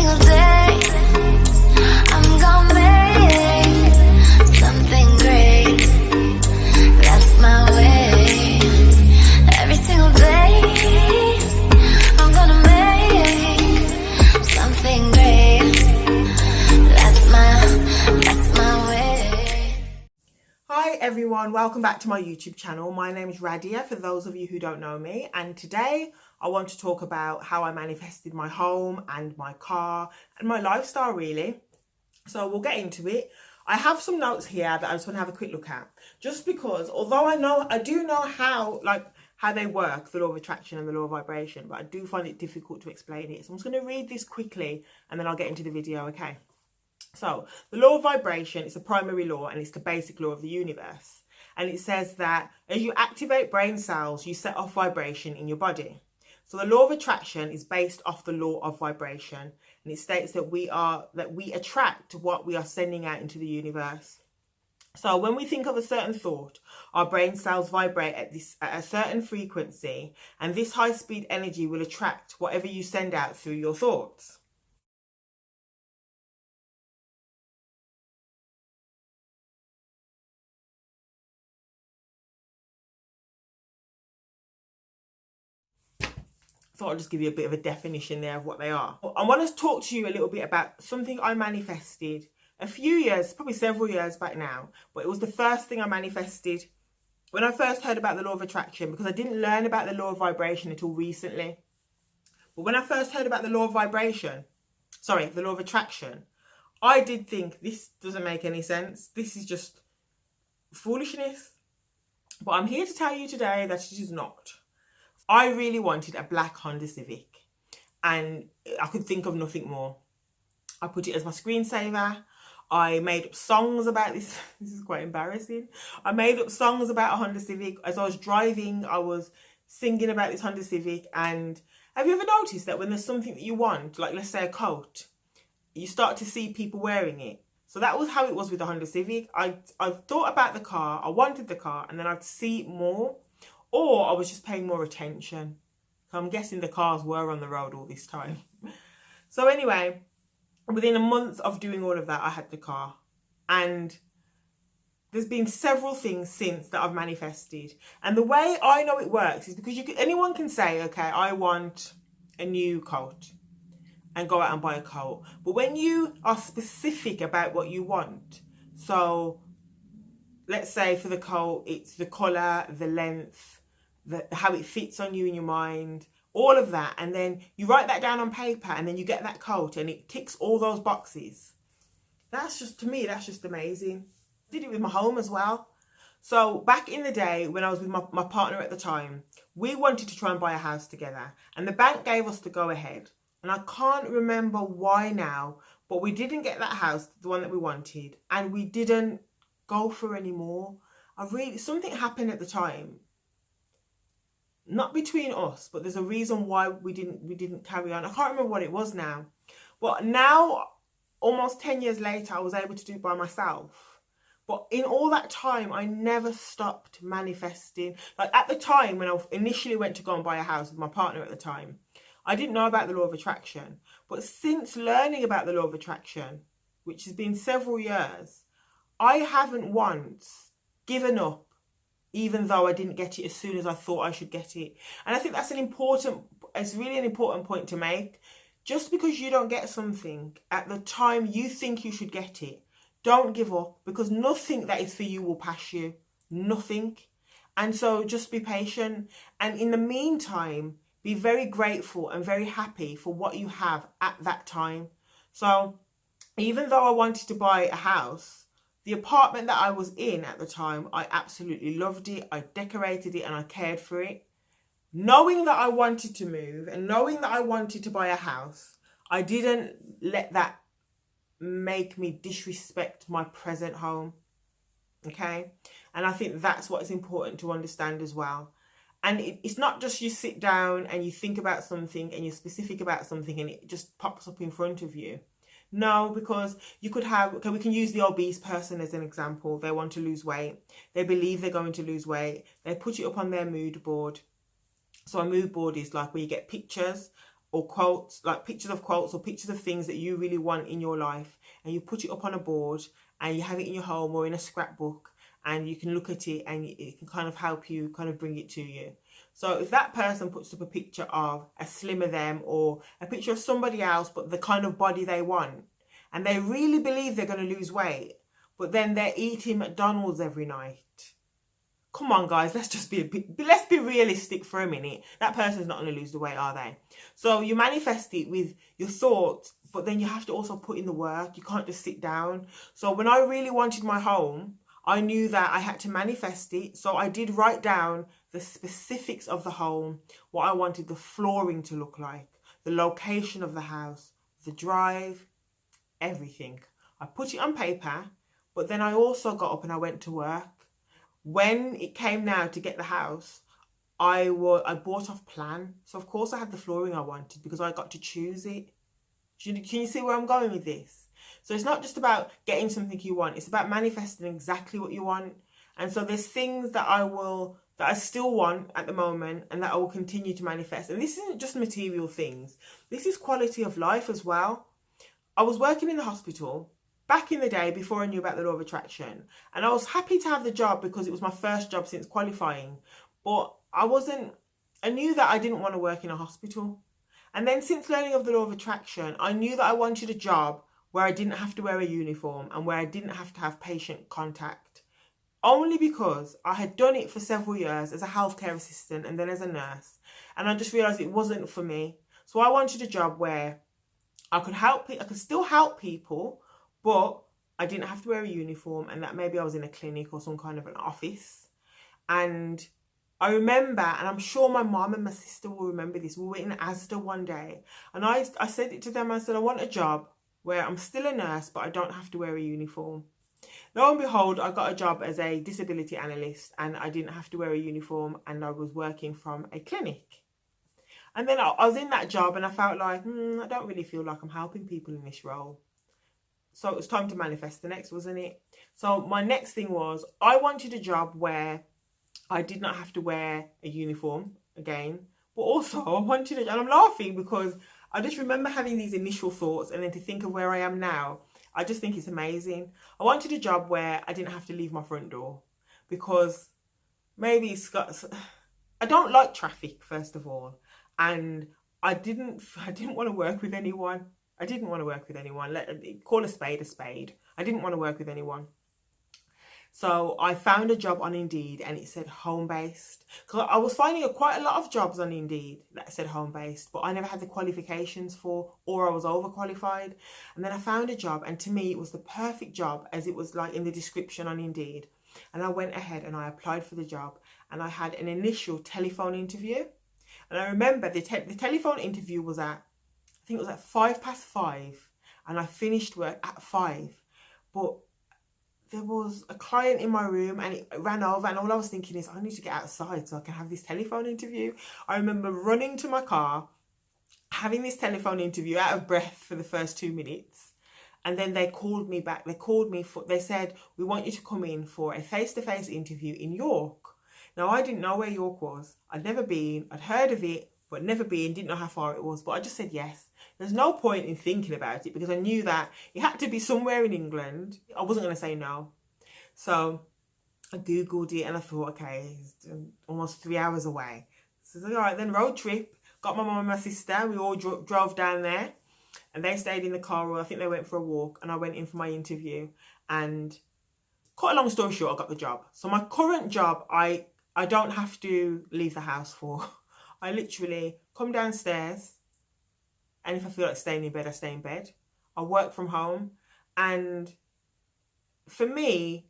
single day I'm gonna make something great. That's my way. Every single day I'm gonna make something great. That's my way. Hi everyone, welcome back to my YouTube channel. My name is Radia, for those of you who don't know me, and today I want to talk about how I manifested my home and my car and my lifestyle really. So we'll get into it. I have some notes here that I just want to have a quick look at, just because although I do know how they work, the law of attraction and the law of vibration, but I do find it difficult to explain it. So I'm just going to read this quickly and then I'll get into the video, okay? So the law of vibration is a primary law and it's the basic law of the universe. And it says that as you activate brain cells, you set off vibration in your body. So the law of attraction is based off the law of vibration. And it states that we attract what we are sending out into the universe. So when we think of a certain thought, our brain cells vibrate at a certain frequency, and this high-speed energy will attract whatever you send out through your thoughts. Thought I'd just give you a bit of a definition there of what they are. I want to talk to you a little bit about something I manifested a few years, probably several years back now, but it was the first thing I manifested when I first heard about the law of attraction, because I didn't learn about the law of vibration until recently. But when I first heard about the law of the law of attraction, I did think, this doesn't make any sense. This is just foolishness. But I'm here to tell you today that it is not. I really wanted a black Honda Civic and I could think of nothing more. I put it as my screensaver. I made up songs about this. This is quite embarrassing. I made up songs about a Honda Civic. As I was driving, I was singing about this Honda Civic. And have you ever noticed that when there's something that you want, like let's say a coat, you start to see people wearing it? So that was how it was with the Honda Civic. I thought about the car, I wanted the car, and then I'd see it more. Or I was just paying more attention. So I'm guessing the cars were on the road all this time. So anyway, within a month of doing all of that, I had the car. And there's been several things since that I've manifested. And the way I know it works is because anyone can say, okay, I want a new coat, and go out and buy a coat. But when you are specific about what you want, so let's say for the coat, it's the colour, the length, how it fits on you in your mind, all of that. And then you write that down on paper and then you get that coat and it ticks all those boxes. That's just, to me, that's just amazing. I did it with my home as well. So back in the day when I was with my partner at the time, we wanted to try and buy a house together and the bank gave us the go ahead. And I can't remember why now, but we didn't get that house, the one that we wanted, and we didn't go for any more. Something happened at the time, not between us, but there's a reason why we didn't carry on. I can't remember what it was now, but now almost 10 years later I was able to do it by myself. But in all that time I never stopped manifesting. Like at the time when I initially went to go and buy a house with my partner at the time, I didn't know about the law of attraction, but since learning about the law of attraction, which has been several years, I haven't once given up, even though I didn't get it as soon as I thought I should get it. And I think that's it's really an important point to make. Just because you don't get something at the time you think you should get it, don't give up, because nothing that is for you will pass you. Nothing. And so just be patient. And in the meantime, be very grateful and very happy for what you have at that time. So even though I wanted to buy a house, the apartment that I was in at the time, I absolutely loved it. I decorated it and I cared for it. Knowing that I wanted to move and knowing that I wanted to buy a house, I didn't let that make me disrespect my present home. Okay? And I think that's what's important to understand as well. And it's not just you sit down and you think about something and you're specific about something and it just pops up in front of you. No, because you could have, okay, we can use the obese person as an example. They want to lose weight. They believe they're going to lose weight. They put it up on their mood board. So a mood board is like where you get pictures or quotes, like pictures of quotes or pictures of things that you really want in your life, and you put it up on a board and you have it in your home or in a scrapbook, and you can look at it and it can kind of help you kind of bring it to you. So if that person puts up a picture of a slimmer them or a picture of somebody else but the kind of body they want, and they really believe they're going to lose weight, but then they're eating McDonald's every night. Come on, guys, let's be realistic for a minute. That person's not going to lose the weight, are they? So you manifest it with your thoughts, but then you have to also put in the work. You can't just sit down. So when I really wanted my home, I knew that I had to manifest it. So I did write down the specifics of the home, what I wanted the flooring to look like, the location of the house, the drive, everything. I put it on paper, but then I also got up and I went to work. When it came now to get the house, I bought off plan. So of course I had the flooring I wanted because I got to choose it. Can you see where I'm going with this? So it's not just about getting something you want. It's about manifesting exactly what you want. And so there's things that I still want at the moment and that I will continue to manifest. And this isn't just material things. This is quality of life as well. I was working in the hospital back in the day before I knew about the law of attraction. And I was happy to have the job because it was my first job since qualifying. But I knew that I didn't want to work in a hospital. And then since learning of the law of attraction, I knew that I wanted a job where I didn't have to wear a uniform and where I didn't have to have patient contact. Only because I had done it for several years as a healthcare assistant and then as a nurse. And I just realised it wasn't for me. So I wanted a job where I could still help people, but I didn't have to wear a uniform, and that maybe I was in a clinic or some kind of an office. And I remember, and I'm sure my mum and my sister will remember this, we were in Asda one day, and I said it to them, I said, I want a job where I'm still a nurse, but I don't have to wear a uniform. Lo and behold, I got a job as a disability analyst, and I didn't have to wear a uniform, and I was working from a clinic. And then I was in that job, and I felt like, I don't really feel like I'm helping people in this role. So it was time to manifest the next, wasn't it? So my next thing was, I wanted a job where I did not have to wear a uniform again, but also I wanted and I'm laughing because I just remember having these initial thoughts, and then to think of where I am now, I just think it's amazing. I wanted a job where I didn't have to leave my front door because maybe I don't like traffic, first of all, and I didn't want to work with anyone. I didn't want to work with anyone. Call a spade a spade. I didn't want to work with anyone. So I found a job on Indeed and it said home-based. Because I was finding quite a lot of jobs on Indeed that said home-based, but I never had the qualifications for, or I was overqualified. And then I found a job, and to me it was the perfect job as it was like in the description on Indeed. And I went ahead and I applied for the job, and I had an initial telephone interview. And I remember the telephone interview was at, I think it was at 5:05, and I finished work at 5. But there was a client in my room and it ran over, and all I was thinking is I need to get outside so I can have this telephone interview. I remember running to my car, having this telephone interview out of breath for the first 2 minutes. And then they called me back. They said, we want you to come in for a face-to-face interview in York. Now, I didn't know where York was. I'd never been. I'd heard of it, but never been, didn't know how far it was. But I just said yes. There's no point in thinking about it because I knew that it had to be somewhere in England. I wasn't going to say no. So I Googled it and I thought, okay, it's almost 3 hours away. So I said, all right, then road trip. Got my mum and my sister. We all drove down there, and they stayed in the car, or I think they went for a walk, and I went in for my interview. And cut a long story short, I got the job. So my current job, I don't have to leave the house for. I literally come downstairs, and if I feel like staying in bed, I stay in bed. I work from home. And for me,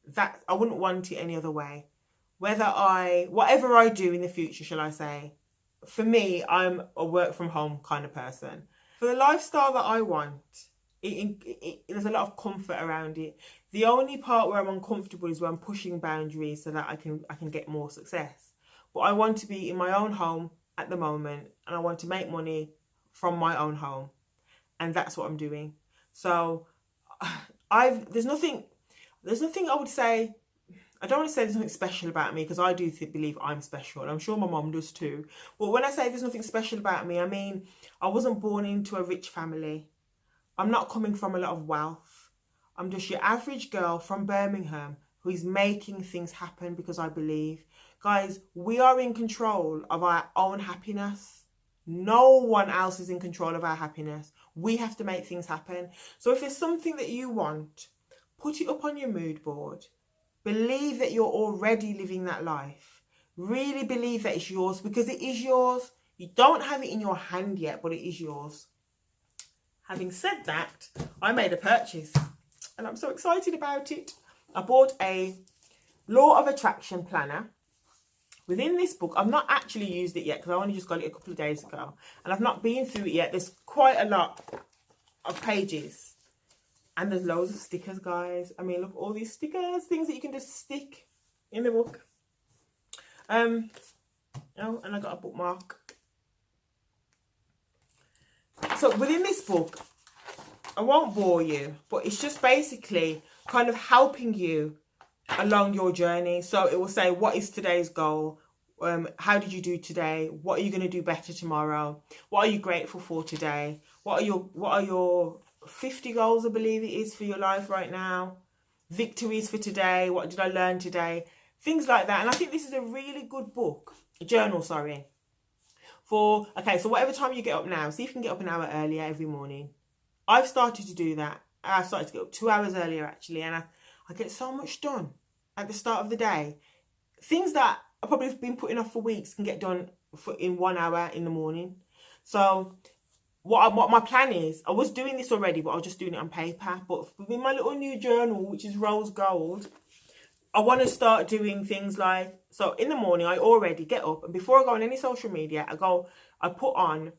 that I wouldn't want it any other way. Whatever I do in the future, shall I say, for me, I'm a work from home kind of person. For the lifestyle that I want, there's a lot of comfort around it. The only part where I'm uncomfortable is when I'm pushing boundaries so that I can get more success. But I want to be in my own home at the moment, and I want to make money from my own home, and that's what I'm doing. So there's nothing I would say. I don't want to say there's nothing special about me, because I do believe I'm special, and I'm sure my mum does too. But when I say there's nothing special about me, I mean I wasn't born into a rich family. I'm not coming from a lot of wealth. I'm just your average girl from Birmingham who is making things happen because I believe. Guys, we are in control of our own happiness. No one else is in control of our happiness. We have to make things happen. So if there's something that you want, put it up on your mood board. Believe that you're already living that life. Really believe that it's yours, because it is yours. You don't have it in your hand yet, but it is yours. Having said that, I made a purchase and I'm so excited about it. I bought a Law of Attraction planner. Within this book, I've not actually used it yet because I only just got it a couple of days ago, and I've not been through it yet. There's quite a lot of pages, and there's loads of stickers, guys. I mean, look, all these stickers, things that you can just stick in the book. Oh, and I got a bookmark. So within this book, I won't bore you, but it's just basically kind of helping you along your journey. So it will say, what is today's goal? How did you do today? What are you going to do better tomorrow? What are you grateful for today? What are your 50 goals, I believe it is, for your life right now? Victories for today. What did I learn today? Things like that. And I think this is a really good book, journal, sorry. So whatever time you get up now, see if you can get up an hour earlier every morning. I've started to do that. I've started to get up 2 hours earlier, actually, and I get so much done at the start of the day. Things that I've probably been putting off for weeks can get done in 1 hour in the morning. So what my plan is, I was doing this already, but I was just doing it on paper. But within my little new journal, which is rose gold, I want to start doing things like, so in the morning, I already get up, and before I go on any social media, I put on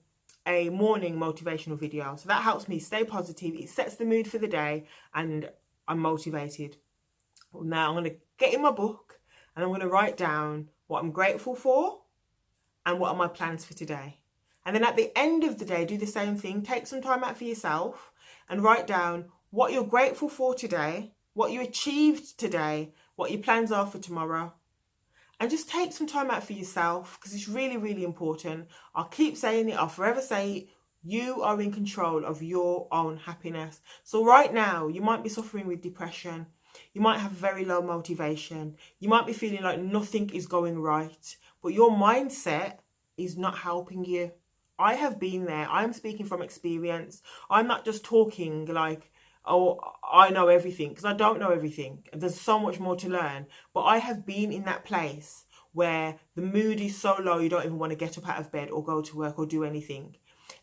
a morning motivational video. So that helps me stay positive. It sets the mood for the day, and I'm motivated. Now I'm going to get in my book, and I'm going to write down what I'm grateful for and what are my plans for today. And then at the end of the day, do the same thing. Take some time out for yourself and write down what you're grateful for today, what you achieved today, what your plans are for tomorrow. And just take some time out for yourself, because it's really, really important. I'll keep saying it, I'll forever say it. You are in control of your own happiness. So right now, you might be suffering with depression. You might have very low motivation. You might be feeling like nothing is going right, but your mindset is not helping you. I have been there. I'm speaking from experience. I'm not just talking like, oh, I know everything, because I don't know everything. There's so much more to learn. But I have been in that place where the mood is so low you don't even want to get up out of bed or go to work or do anything.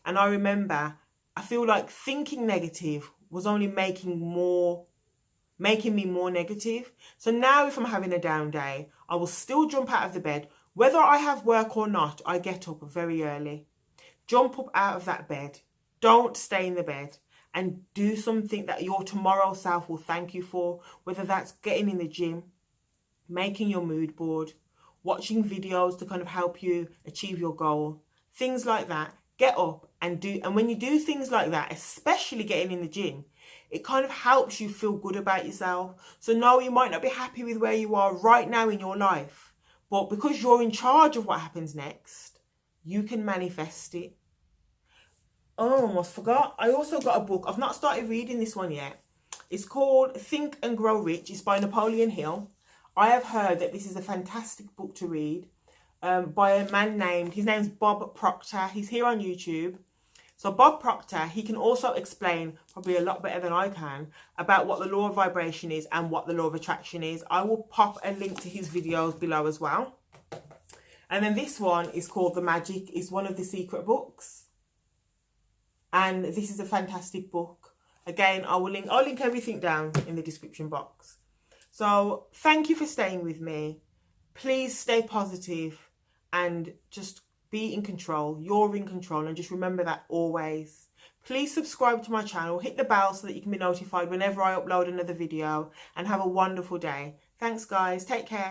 And I remember, I feel like thinking negative was only making me more negative. So now if I'm having a down day, I will still jump out of the bed. Whether I have work or not, I get up very early. Jump up out of that bed. Don't stay in the bed. And do something that your tomorrow self will thank you for. Whether that's getting in the gym, making your mood board, watching videos to kind of help you achieve your goal. Things like that. Get up and do. And when you do things like that, especially getting in the gym, it kind of helps you feel good about yourself. So no, you might not be happy with where you are right now in your life, but because you're in charge of what happens next, you can manifest it. Oh, I almost forgot. I also got a book. I've not started reading this one yet. It's called Think and Grow Rich. It's by Napoleon Hill. I have heard that this is a fantastic book to read by a man his name's Bob Proctor. He's here on YouTube. So Bob Proctor, he can also explain probably a lot better than I can about what the law of vibration is and what the law of attraction is. I will pop a link to his videos below as well. And then this one is called The Magic. It's one of the secret books. And this is a fantastic book. Again, I'll link everything down in the description box. So thank you for staying with me. Please stay positive and just be in control. You're in control, and just remember that always. Please subscribe to my channel, hit the bell so that you can be notified whenever I upload another video, and have a wonderful day. Thanks guys, take care.